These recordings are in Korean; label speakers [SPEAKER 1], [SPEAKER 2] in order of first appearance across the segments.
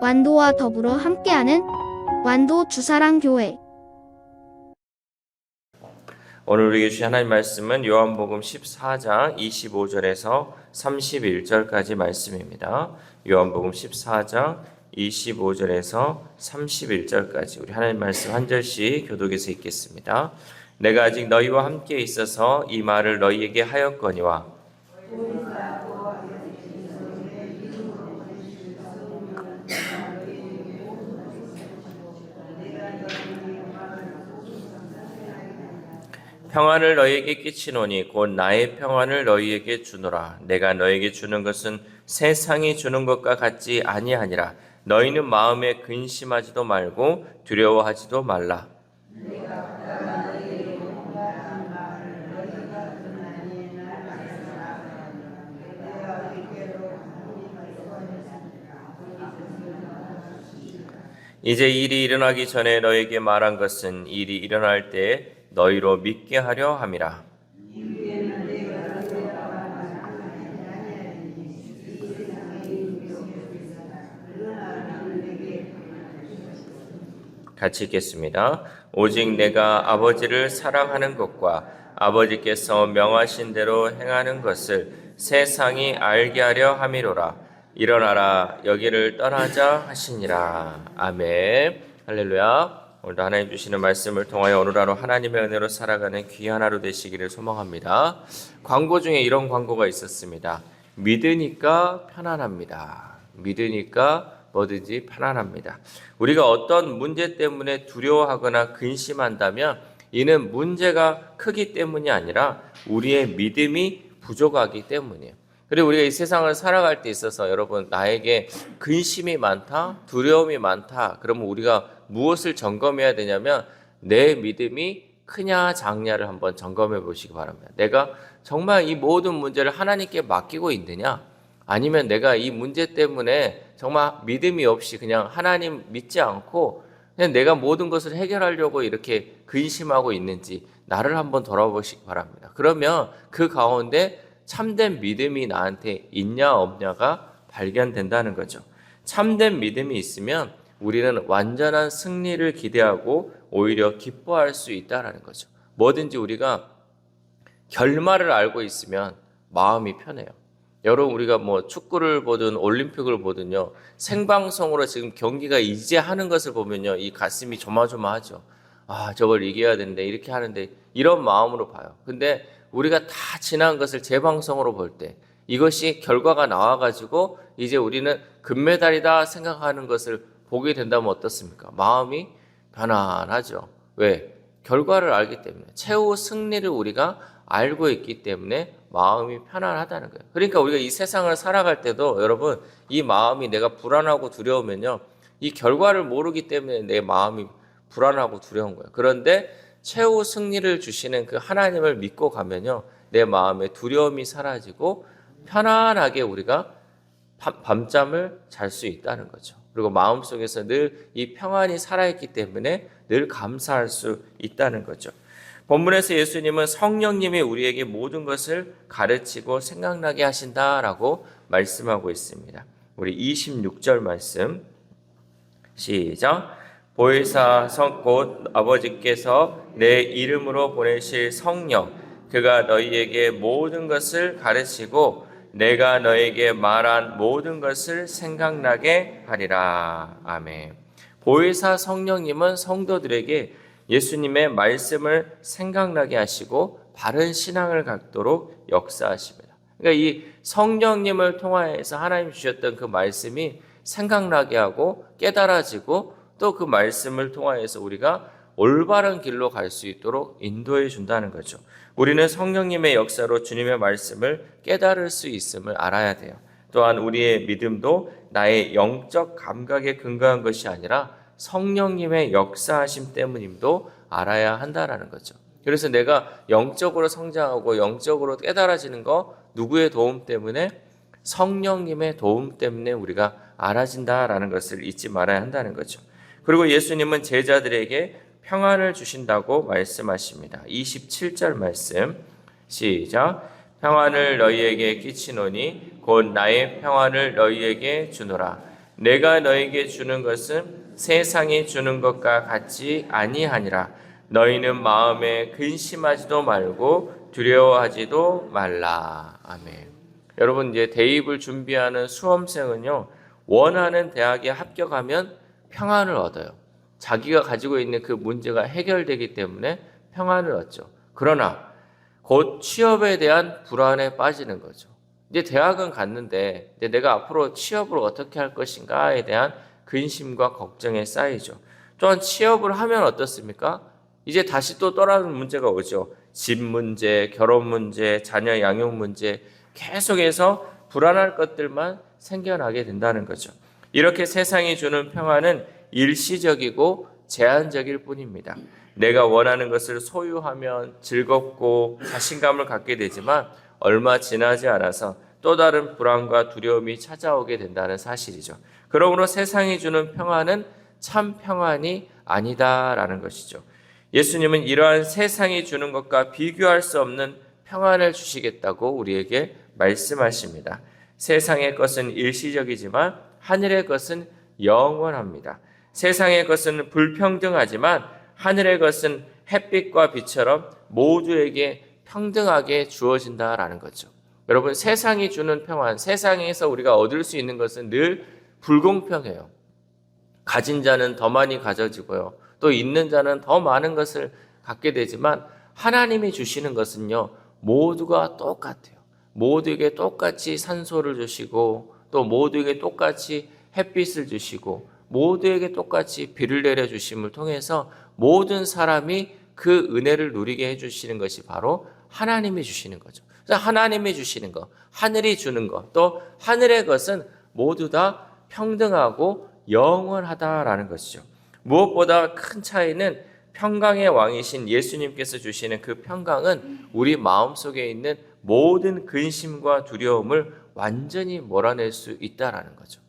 [SPEAKER 1] 완도와 더불어 함께하는 완도 주사랑교회.
[SPEAKER 2] 오늘 우리에게 주신 하나님 말씀은 요한복음 14장 25절에서 31절까지 말씀입니다. 요한복음 14장 25절에서 31절까지 우리 하나님 말씀 한 절씩 교독해서 읽겠습니다. 내가 아직 너희와 함께 있어서 이 말을 너희에게 하였거니와 평안을 너희에게 끼치노니 곧 나의 평안을 너희에게 주노라. 내가 너희에게 주는 것은 세상이 주는 것과 같지 아니하니라. 너희는 마음에 근심하지도 말고 두려워하지도 말라. 이제 일이 일어나기 전에 너희에게 말한 것은 일이 일어날 때에 너희로 믿게 하려 함이라. 같이 읽겠습니다. 오직 내가 아버지를 사랑하는 것과 아버지께서 명하신 대로 행하는 것을 세상이 알게 하려 함이로라. 일어나라 여기를 떠나자 하시니라. 아멘. 할렐루야. 오늘도 하나님 주시는 말씀을 통하여 오늘 하루 하나님의 은혜로 살아가는 귀한 하루 되시기를 소망합니다. 광고 중에 이런 광고가 있었습니다. 믿으니까 편안합니다. 믿으니까 뭐든지 편안합니다. 우리가 어떤 문제 때문에 두려워하거나 근심한다면 이는 문제가 크기 때문이 아니라 우리의 믿음이 부족하기 때문이에요. 그리고 우리가 이 세상을 살아갈 때 있어서 여러분 나에게 근심이 많다, 두려움이 많다. 그러면 우리가 무엇을 점검해야 되냐면 내 믿음이 크냐 작냐를 한번 점검해 보시기 바랍니다. 내가 정말 이 모든 문제를 하나님께 맡기고 있느냐? 아니면 내가 이 문제 때문에 정말 믿음이 없이 그냥 하나님 믿지 않고 그냥 내가 모든 것을 해결하려고 이렇게 근심하고 있는지 나를 한번 돌아보시기 바랍니다. 그러면 그 가운데 참된 믿음이 나한테 있냐 없냐가 발견된다는 거죠. 참된 믿음이 있으면 우리는 완전한 승리를 기대하고 오히려 기뻐할 수 있다는 거죠. 뭐든지 우리가 결말을 알고 있으면 마음이 편해요. 여러분 우리가 뭐 축구를 보든 올림픽을 보든요. 생방송으로 지금 경기가 이제 하는 것을 보면요. 이 가슴이 조마조마하죠. 아 저걸 이겨야 되는데 이렇게 하는데 이런 마음으로 봐요. 근데 우리가 다 지난 것을 재방송으로 볼 때 이것이 결과가 나와가지고 이제 우리는 금메달이다 생각하는 것을 보게 된다면 어떻습니까? 마음이 편안하죠. 왜? 결과를 알기 때문에 최후 승리를 우리가 알고 있기 때문에 마음이 편안하다는 거예요. 그러니까 우리가 이 세상을 살아갈 때도 여러분 이 마음이 내가 불안하고 두려우면요. 이 결과를 모르기 때문에 내 마음이 불안하고 두려운 거예요. 그런데 최후 승리를 주시는 그 하나님을 믿고 가면요. 내 마음의 두려움이 사라지고 편안하게 우리가 밤잠을 잘 수 있다는 거죠. 그리고 마음속에서 늘 이 평안이 살아있기 때문에 늘 감사할 수 있다는 거죠. 본문에서 예수님은 성령님이 우리에게 모든 것을 가르치고 생각나게 하신다라고 말씀하고 있습니다. 우리 26절 말씀 시작. 보혜사 곧 아버지께서 내 이름으로 보내실 성령 그가 너희에게 모든 것을 가르치고 내가 너에게 말한 모든 것을 생각나게 하리라. 아멘. 보혜사 성령님은 성도들에게 예수님의 말씀을 생각나게 하시고 바른 신앙을 갖도록 역사하십니다. 그러니까 이 성령님을 통하여서 하나님 주셨던 그 말씀이 생각나게 하고 깨달아지고 또 그 말씀을 통하여서 우리가 올바른 길로 갈 수 있도록 인도해 준다는 거죠. 우리는 성령님의 역사로 주님의 말씀을 깨달을 수 있음을 알아야 돼요. 또한 우리의 믿음도 나의 영적 감각에 근거한 것이 아니라 성령님의 역사하심 때문임도 알아야 한다는 거죠. 그래서 내가 영적으로 성장하고 영적으로 깨달아지는 거 누구의 도움 때문에? 성령님의 도움 때문에 우리가 알아진다라는 것을 잊지 말아야 한다는 거죠. 그리고 예수님은 제자들에게 평안을 주신다고 말씀하십니다. 27절 말씀 시작. 평안을 너희에게 끼치노니 곧 나의 평안을 너희에게 주노라. 내가 너에게 주는 것은 세상이 주는 것과 같지 아니하니라. 너희는 마음에 근심하지도 말고 두려워하지도 말라. 아멘. 여러분, 이제 대입을 준비하는 수험생은요, 원하는 대학에 합격하면 평안을 얻어요. 자기가 가지고 있는 그 문제가 해결되기 때문에 평안을 얻죠. 그러나 곧 취업에 대한 불안에 빠지는 거죠. 이제 대학은 갔는데 이제 내가 앞으로 취업을 어떻게 할 것인가에 대한 근심과 걱정에 쌓이죠. 또한 취업을 하면 어떻습니까? 이제 다시 또 떠나는 문제가 오죠. 집 문제, 결혼 문제, 자녀 양육 문제, 계속해서 불안할 것들만 생겨나게 된다는 거죠. 이렇게 세상이 주는 평안은 일시적이고 제한적일 뿐입니다. 내가 원하는 것을 소유하면 즐겁고 자신감을 갖게 되지만 얼마 지나지 않아서 또 다른 불안과 두려움이 찾아오게 된다는 사실이죠. 그러므로 세상이 주는 평안은 참 평안이 아니다라는 것이죠. 예수님은 이러한 세상이 주는 것과 비교할 수 없는 평안을 주시겠다고 우리에게 말씀하십니다. 세상의 것은 일시적이지만 하늘의 것은 영원합니다. 세상의 것은 불평등하지만 하늘의 것은 햇빛과 빛처럼 모두에게 평등하게 주어진다라는 거죠. 여러분, 세상이 주는 평안, 세상에서 우리가 얻을 수 있는 것은 늘 불공평해요. 가진 자는 더 많이 가져지고요. 또 있는 자는 더 많은 것을 갖게 되지만 하나님이 주시는 것은요, 모두가 똑같아요. 모두에게 똑같이 산소를 주시고 또 모두에게 똑같이 햇빛을 주시고 모두에게 똑같이 비를 내려주심을 통해서 모든 사람이 그 은혜를 누리게 해주시는 것이 바로 하나님이 주시는 거죠. 그래서 하나님이 주시는 것, 하늘이 주는 것, 또 하늘의 것은 모두 다 평등하고 영원하다라는 것이죠. 무엇보다 큰 차이는 평강의 왕이신 예수님께서 주시는 그 평강은 우리 마음속에 있는 모든 근심과 두려움을 완전히 몰아낼 수 있다라는 거죠.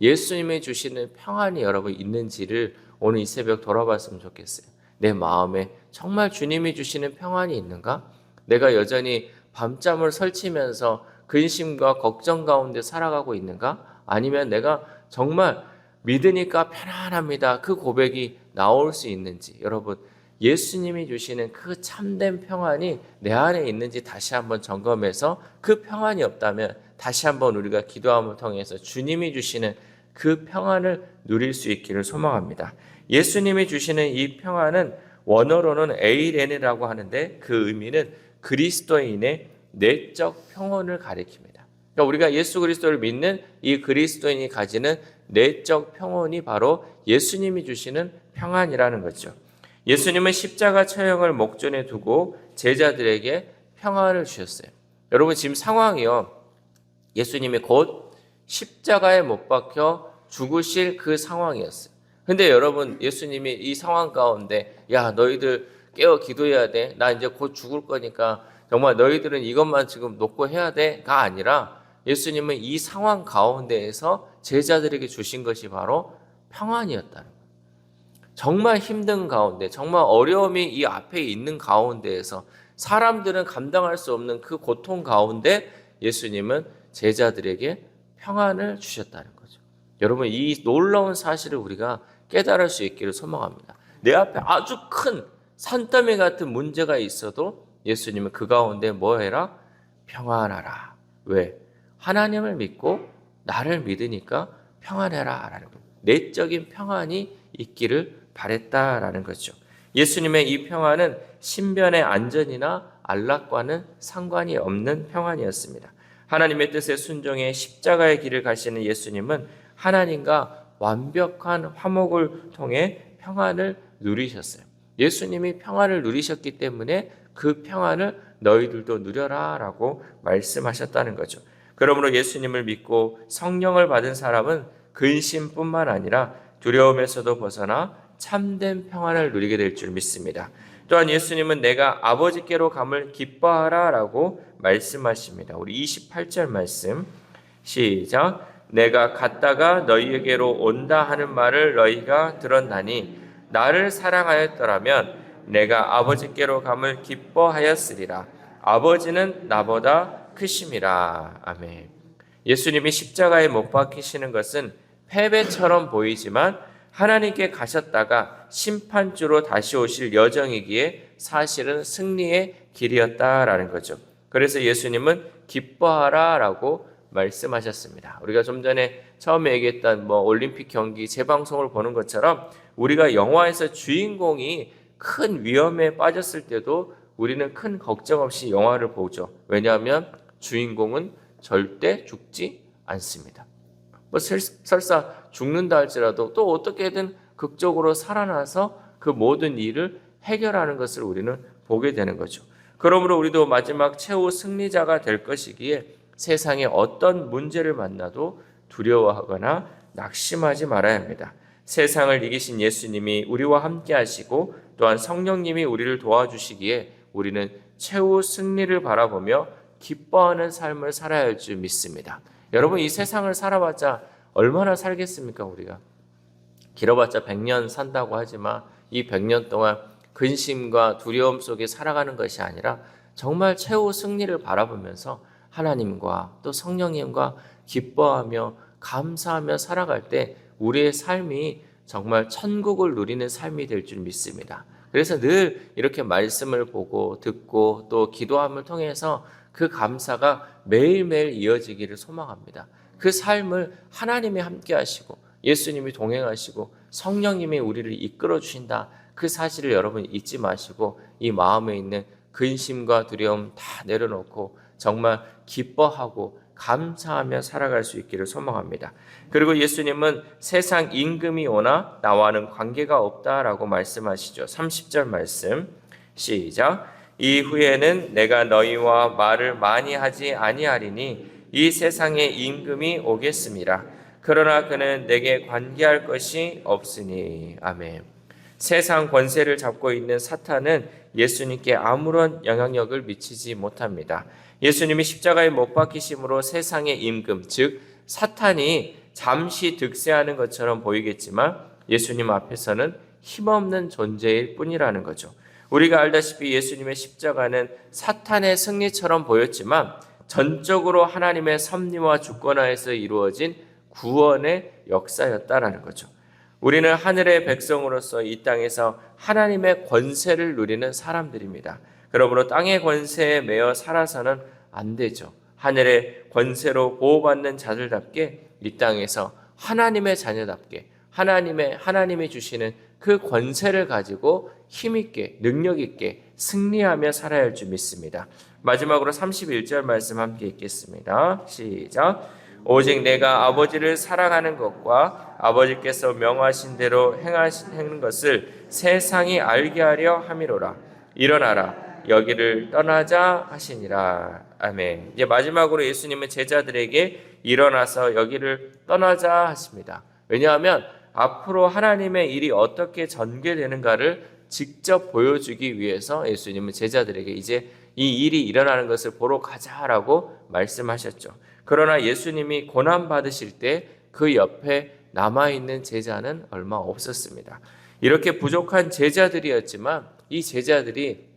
[SPEAKER 2] 예수님이 주시는 평안이 여러분 있는지를 오늘 이 새벽 돌아봤으면 좋겠어요. 내 마음에 정말 주님이 주시는 평안이 있는가? 내가 여전히 밤잠을 설치면서 근심과 걱정 가운데 살아가고 있는가? 아니면 내가 정말 믿으니까 편안합니다. 그 고백이 나올 수 있는지, 여러분, 예수님이 주시는 그 참된 평안이 내 안에 있는지 다시 한번 점검해서 그 평안이 없다면 다시 한번 우리가 기도함을 통해서 주님이 주시는 그 평안을 누릴 수 있기를 소망합니다. 예수님이 주시는 이 평안은 원어로는 에이레네라고 하는데 그 의미는 그리스도인의 내적 평온을 가리킵니다. 그러니까 우리가 예수 그리스도를 믿는 이 그리스도인이 가지는 내적 평온이 바로 예수님이 주시는 평안이라는 거죠. 예수님은 십자가 처형을 목전에 두고 제자들에게 평안을 주셨어요. 여러분, 지금 상황이요, 예수님이 곧 십자가에 못 박혀 죽으실 그 상황이었어요. 근데 여러분, 예수님이 이 상황 가운데 야, 너희들 깨어 기도해야 돼. 나 이제 곧 죽을 거니까 정말 너희들은 이것만 지금 놓고 해야 돼가 아니라 예수님은 이 상황 가운데에서 제자들에게 주신 것이 바로 평안이었다는 거예요. 정말 힘든 가운데, 정말 어려움이 이 앞에 있는 가운데에서 사람들은 감당할 수 없는 그 고통 가운데 예수님은 제자들에게 평안을 주셨다는 거죠. 여러분, 이 놀라운 사실을 우리가 깨달을 수 있기를 소망합니다. 내 앞에 아주 큰 산더미 같은 문제가 있어도 예수님은 그 가운데 뭐 해라? 평안하라. 왜? 하나님을 믿고 나를 믿으니까 평안해라 라는 거예요. 내적인 평안이 있기를 바랬다라는 거죠. 예수님의 이 평안은 신변의 안전이나 안락과는 상관이 없는 평안이었습니다. 하나님의 뜻에 순종해 십자가의 길을 가시는 예수님은 하나님과 완벽한 화목을 통해 평안을 누리셨어요. 예수님이 평안을 누리셨기 때문에 그 평안을 너희들도 누려라 라고 말씀하셨다는 거죠. 그러므로 예수님을 믿고 성령을 받은 사람은 근심뿐만 아니라 두려움에서도 벗어나 참된 평안을 누리게 될 줄 믿습니다. 또한 예수님은 내가 아버지께로 감을 기뻐하라 라고 말씀하십니다. 우리 28절 말씀 시작. 내가 갔다가 너희에게로 온다 하는 말을 너희가 들었나니 나를 사랑하였더라면 내가 아버지께로 감을 기뻐하였으리라. 아버지는 나보다 크심이라. 아멘. 예수님이 십자가에 못 박히시는 것은 패배처럼 보이지만 하나님께 가셨다가 심판주로 다시 오실 여정이기에 사실은 승리의 길이었다라는 거죠. 그래서 예수님은 기뻐하라라고 말씀하셨습니다. 우리가 좀 전에 처음에 얘기했던 올림픽 경기 재방송을 보는 것처럼 우리가 영화에서 주인공이 큰 위험에 빠졌을 때도 우리는 큰 걱정 없이 영화를 보죠. 왜냐하면 주인공은 절대 죽지 않습니다. 설사 죽는다 할지라도 또 어떻게든 극적으로 살아나서 그 모든 일을 해결하는 것을 우리는 보게 되는 거죠. 그러므로 우리도 마지막 최후 승리자가 될 것이기에 세상에 어떤 문제를 만나도 두려워하거나 낙심하지 말아야 합니다. 세상을 이기신 예수님이 우리와 함께 하시고 또한 성령님이 우리를 도와주시기에 우리는 최후 승리를 바라보며 기뻐하는 삶을 살아야 할 줄 믿습니다. 여러분, 이 세상을 살아봤자 얼마나 살겠습니까? 우리가 길어봤자 100년 산다고 하지만 이 100년 동안 근심과 두려움 속에 살아가는 것이 아니라 정말 최후 승리를 바라보면서 하나님과 또 성령님과 기뻐하며 감사하며 살아갈 때 우리의 삶이 정말 천국을 누리는 삶이 될 줄 믿습니다. 그래서 늘 이렇게 말씀을 보고 듣고 또 기도함을 통해서 그 감사가 매일매일 이어지기를 소망합니다. 그 삶을 하나님이 함께 하시고 예수님이 동행하시고 성령님이 우리를 이끌어 주신다. 그 사실을 여러분 잊지 마시고 이 마음에 있는 근심과 두려움 다 내려놓고 정말 기뻐하고 감사하며 살아갈 수 있기를 소망합니다. 그리고 예수님은 세상 임금이 오나 나와는 관계가 없다라고 말씀하시죠. 30절 말씀 시작. 이후에는 내가 너희와 말을 많이 하지 아니하리니 이 세상의 임금이 오겠습니다. 그러나 그는 내게 관계할 것이 없으니. 아멘. 세상 권세를 잡고 있는 사탄은 예수님께 아무런 영향력을 미치지 못합니다. 예수님이 십자가에 못 박히심으로 세상의 임금, 즉 사탄이 잠시 득세하는 것처럼 보이겠지만 예수님 앞에서는 힘없는 존재일 뿐이라는 거죠. 우리가 알다시피 예수님의 십자가는 사탄의 승리처럼 보였지만 전적으로 하나님의 섭리와 주권하에서 이루어진 구원의 역사였다라는 거죠. 우리는 하늘의 백성으로서 이 땅에서 하나님의 권세를 누리는 사람들입니다. 그러므로 땅의 권세에 매여 살아서는 안 되죠. 하늘의 권세로 보호받는 자들답게 이 땅에서 하나님의 자녀답게 하나님이 주시는 그 권세를 가지고 힘있게 능력있게 승리하며 살아야 할 줄 믿습니다. 마지막으로 31절 말씀 함께 읽겠습니다. 시작. 오직 내가 아버지를 사랑하는 것과 아버지께서 명하신 대로 행하는 것을 세상이 알게 하려 함이로라. 일어나라 여기를 떠나자 하시니라. 아멘. 이제 마지막으로 예수님은 제자들에게 일어나서 여기를 떠나자 하십니다. 왜냐하면 앞으로 하나님의 일이 어떻게 전개되는가를 직접 보여주기 위해서 예수님은 제자들에게 이제 이 일이 일어나는 것을 보러 가자라고 말씀하셨죠. 그러나 예수님이 고난 받으실 때 그 옆에 남아있는 제자는 얼마 없었습니다. 이렇게 부족한 제자들이었지만 이 제자들이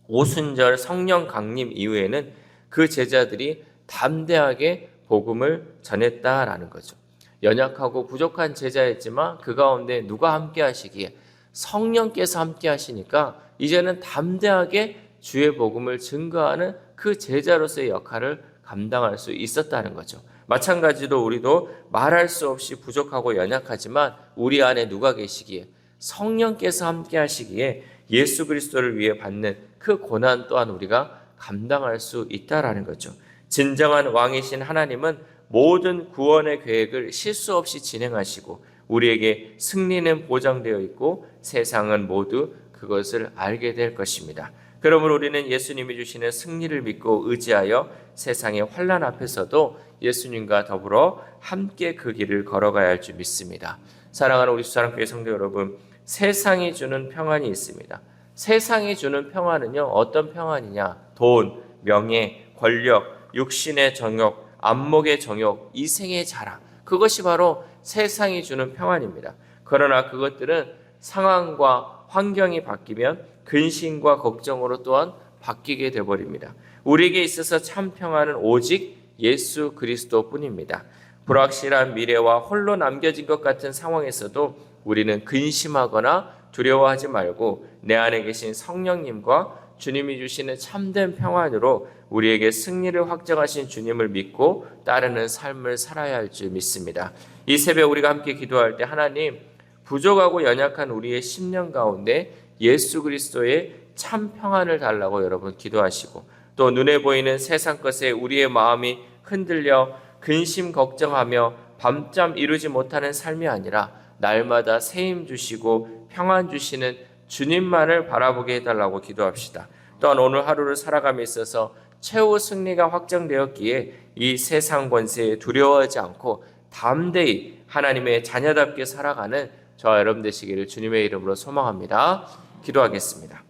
[SPEAKER 2] 오순절 성령 강림 이후에는 그 제자들이 담대하게 복음을 전했다라는 거죠. 연약하고 부족한 제자였지만 그 가운데 누가 함께 하시기에 성령께서 함께 하시니까 이제는 담대하게 주의 복음을 증거하는 그 제자로서의 역할을 감당할 수 있었다는 거죠. 마찬가지로 우리도 말할 수 없이 부족하고 연약하지만 우리 안에 누가 계시기에 성령께서 함께 하시기에 예수 그리스도를 위해 받는 그 고난 또한 우리가 감당할 수 있다라는 거죠. 진정한 왕이신 하나님은 모든 구원의 계획을 실수 없이 진행하시고 우리에게 승리는 보장되어 있고 세상은 모두 그것을 알게 될 것입니다. 그러므로 우리는 예수님이 주시는 승리를 믿고 의지하여 세상의 환난 앞에서도 예수님과 더불어 함께 그 길을 걸어가야 할 줄 믿습니다. 사랑하는 우리 수사랑교회 성도 여러분, 세상이 주는 평안이 있습니다. 세상이 주는 평안은요, 어떤 평안이냐? 돈, 명예, 권력, 육신의 정욕, 안목의 정욕, 이생의 자랑, 그것이 바로 세상이 주는 평안입니다. 그러나 그것들은 상황과 환경이 바뀌면 근심과 걱정으로 또한 바뀌게 되어버립니다. 우리에게 있어서 참 평안은 오직 예수 그리스도 뿐입니다. 불확실한 미래와 홀로 남겨진 것 같은 상황에서도 우리는 근심하거나 두려워하지 말고 내 안에 계신 성령님과 주님이 주시는 참된 평안으로 우리에게 승리를 확정하신 주님을 믿고 따르는 삶을 살아야 할 줄 믿습니다. 이 새벽 우리가 함께 기도할 때 하나님, 부족하고 연약한 우리의 심령 가운데 예수 그리스도의 참 평안을 달라고 여러분 기도하시고, 또 눈에 보이는 세상 것에 우리의 마음이 흔들려 근심 걱정하며 밤잠 이루지 못하는 삶이 아니라 날마다 새 힘 주시고 평안 주시는 주님만을 바라보게 해달라고 기도합시다. 또한 오늘 하루를 살아감에 있어서 최후 승리가 확정되었기에 이 세상 권세에 두려워하지 않고 담대히 하나님의 자녀답게 살아가는 저와 여러분 되시기를 주님의 이름으로 소망합니다. 기도하겠습니다.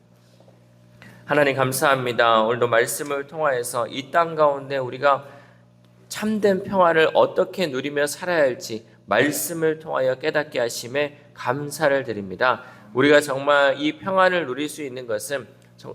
[SPEAKER 2] 하나님 감사합니다. 오늘도 말씀을 통하여서 이 땅 가운데 우리가 참된 평안을 어떻게 누리며 살아야 할지 말씀을 통하여 깨닫게 하심에 감사를 드립니다. 우리가 정말 이 평안을 누릴 수 있는 것은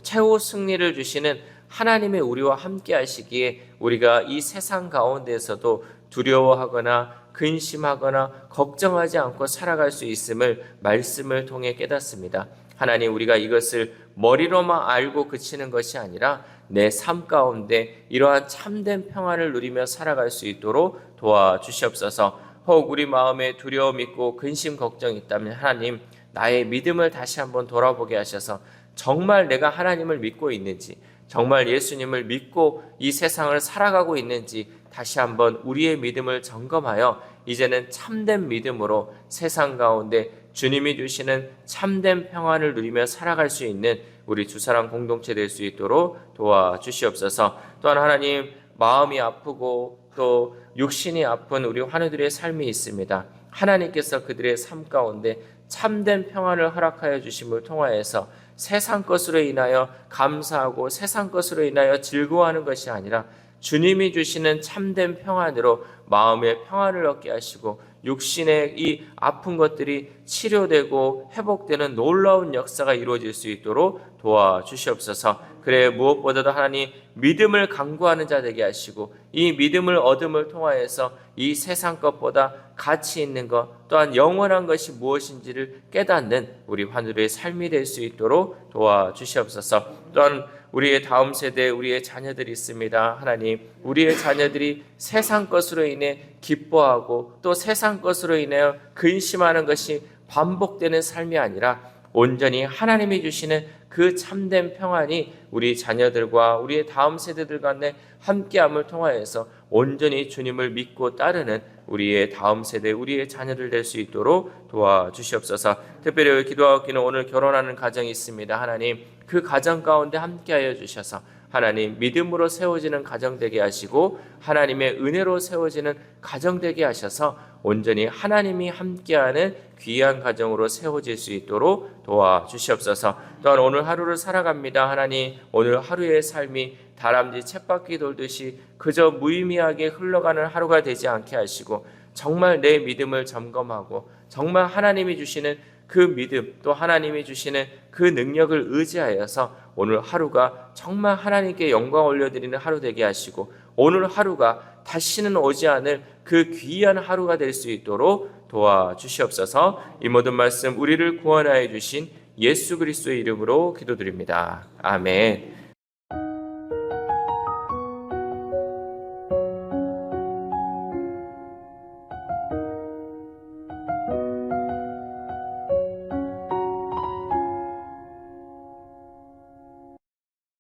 [SPEAKER 2] 최후 승리를 주시는 하나님의 우리와 함께 하시기에 우리가 이 세상 가운데에서도 두려워하거나 근심하거나 걱정하지 않고 살아갈 수 있음을 말씀을 통해 깨닫습니다. 하나님, 우리가 이것을 머리로만 알고 그치는 것이 아니라 내 삶 가운데 이러한 참된 평안을 누리며 살아갈 수 있도록 도와주시옵소서. 혹 우리 마음에 두려움 있고 근심 걱정이 있다면 하나님, 나의 믿음을 다시 한번 돌아보게 하셔서 정말 내가 하나님을 믿고 있는지, 정말 예수님을 믿고 이 세상을 살아가고 있는지 다시 한번 우리의 믿음을 점검하여 이제는 참된 믿음으로 세상 가운데 주님이 주시는 참된 평안을 누리며 살아갈 수 있는 우리 주사랑 공동체 될 수 있도록 도와주시옵소서. 또한 하나님, 마음이 아프고 또 육신이 아픈 우리 환우들의 삶이 있습니다. 하나님께서 그들의 삶 가운데 참된 평안을 허락하여 주심을 통하여서 세상 것으로 인하여 감사하고 세상 것으로 인하여 즐거워하는 것이 아니라 주님이 주시는 참된 평안으로 마음의 평안을 얻게 하시고 육신의 이 아픈 것들이 치료되고 회복되는 놀라운 역사가 이루어질 수 있도록 도와주시옵소서. 그래 무엇보다도 하나님, 믿음을 강구하는 자 되게 하시고 이 믿음을 얻음을 통하여서 이 세상 것보다 가치 있는 것, 또한 영원한 것이 무엇인지를 깨닫는 우리 환우들의 삶이 될 수 있도록 도와주시옵소서. 또한 우리의 다음 세대, 우리의 자녀들이 있습니다. 하나님, 우리의 자녀들이 세상 것으로 인해 기뻐하고 또 세상 것으로 인하여 근심하는 것이 반복되는 삶이 아니라 온전히 하나님이 주시는 그 참된 평안이 우리 자녀들과 우리의 다음 세대들 간에 함께함을 통하여서 온전히 주님을 믿고 따르는 우리의 다음 세대, 우리의 자녀들 될 수 있도록 도와주시옵소서. 특별히 기도하기는 오늘 결혼하는 가정이 있습니다. 하나님, 그 가정 가운데 함께하여 주셔서 하나님, 믿음으로 세워지는 가정 되게 하시고 하나님의 은혜로 세워지는 가정 되게 하셔서 온전히 하나님이 함께하는 귀한 가정으로 세워질 수 있도록 도와주시옵소서. 또한 오늘 하루를 살아갑니다. 하나님, 오늘 하루의 삶이 다람쥐 쳇바퀴 돌듯이 그저 무의미하게 흘러가는 하루가 되지 않게 하시고 정말 내 믿음을 점검하고 정말 하나님이 주시는 그 믿음, 또 하나님이 주시는 그 능력을 의지하여서 오늘 하루가 정말 하나님께 영광 올려드리는 하루 되게 하시고 오늘 하루가 다시는 오지 않을 그 귀한 하루가 될 수 있도록 도와주시옵소서. 이 모든 말씀 우리를 구원하여 주신 예수 그리스도의 이름으로 기도드립니다. 아멘.